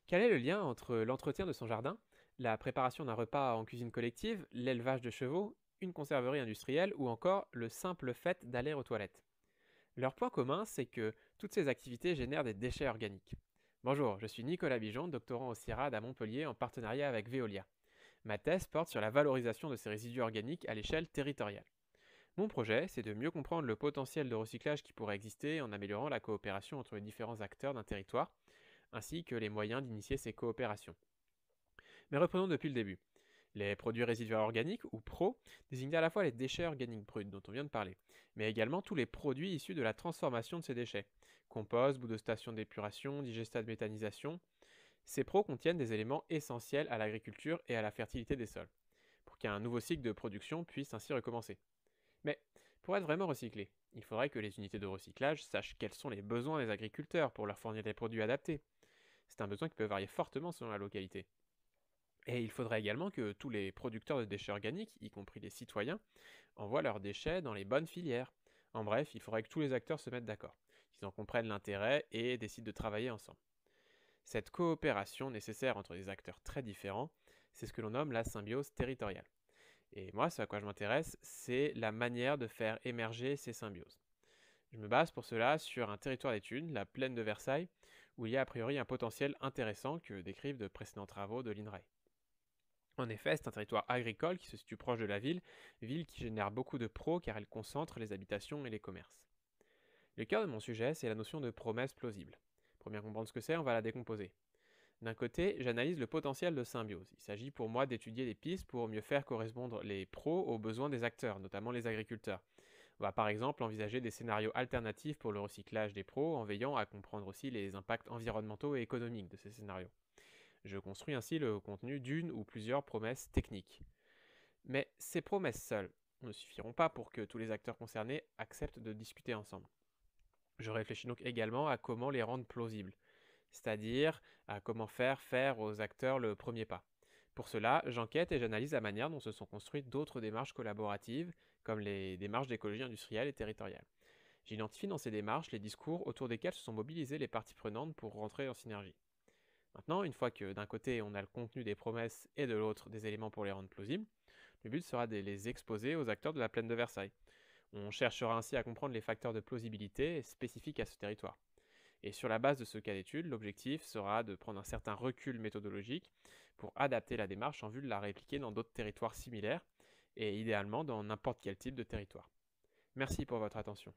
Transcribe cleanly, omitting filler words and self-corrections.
Quel est le lien entre l'entretien de son jardin, la préparation d'un repas en cuisine collective, l'élevage de chevaux, une conserverie industrielle ou encore le simple fait d'aller aux toilettes? Leur point commun, c'est que toutes ces activités génèrent des déchets organiques. Bonjour, je suis Nicolas Bijon, doctorant au CIRAD à Montpellier en partenariat avec Veolia. Ma thèse porte sur la valorisation de ces résidus organiques à l'échelle territoriale. Mon projet, c'est de mieux comprendre le potentiel de recyclage qui pourrait exister en améliorant la coopération entre les différents acteurs d'un territoire, ainsi que les moyens d'initier ces coopérations. Mais reprenons depuis le début. Les produits résiduaires organiques, ou PRO, désignent à la fois les déchets organiques bruts dont on vient de parler, mais également tous les produits issus de la transformation de ces déchets. Compost, bout de station d'épuration, digestat de méthanisation. Ces PRO contiennent des éléments essentiels à l'agriculture et à la fertilité des sols, pour qu'un nouveau cycle de production puisse ainsi recommencer. Mais pour être vraiment recyclé, il faudrait que les unités de recyclage sachent quels sont les besoins des agriculteurs pour leur fournir des produits adaptés. C'est un besoin qui peut varier fortement selon la localité. Et il faudrait également que tous les producteurs de déchets organiques, y compris les citoyens, envoient leurs déchets dans les bonnes filières. En bref, il faudrait que tous les acteurs se mettent d'accord, qu'ils en comprennent l'intérêt et décident de travailler ensemble. Cette coopération nécessaire entre des acteurs très différents, c'est ce que l'on nomme la symbiose territoriale. Et moi, ce à quoi je m'intéresse, c'est la manière de faire émerger ces symbioses. Je me base pour cela sur un territoire d'études, la plaine de Versailles, où il y a a priori un potentiel intéressant que décrivent de précédents travaux de l'INRAE. En effet, c'est un territoire agricole qui se situe proche de la ville qui génère beaucoup de pros car elle concentre les habitations et les commerces. Le cœur de mon sujet, c'est la notion de promesse plausible. Pour bien comprendre ce que c'est, on va la décomposer. D'un côté, j'analyse le potentiel de symbiose. Il s'agit pour moi d'étudier des pistes pour mieux faire correspondre les pros aux besoins des acteurs, notamment les agriculteurs. On va par exemple envisager des scénarios alternatifs pour le recyclage des pros en veillant à comprendre aussi les impacts environnementaux et économiques de ces scénarios. Je construis ainsi le contenu d'une ou plusieurs promesses techniques. Mais ces promesses seules ne suffiront pas pour que tous les acteurs concernés acceptent de discuter ensemble. Je réfléchis donc également à comment les rendre plausibles, c'est-à-dire à comment faire aux acteurs le premier pas. Pour cela, j'enquête et j'analyse la manière dont se sont construites d'autres démarches collaboratives, comme les démarches d'écologie industrielle et territoriale. J'identifie dans ces démarches les discours autour desquels se sont mobilisées les parties prenantes pour rentrer en synergie. Maintenant, une fois que d'un côté on a le contenu des promesses et de l'autre des éléments pour les rendre plausibles, le but sera de les exposer aux acteurs de la plaine de Versailles. On cherchera ainsi à comprendre les facteurs de plausibilité spécifiques à ce territoire. Et sur la base de ce cas d'étude, l'objectif sera de prendre un certain recul méthodologique pour adapter la démarche en vue de la répliquer dans d'autres territoires similaires et idéalement dans n'importe quel type de territoire. Merci pour votre attention.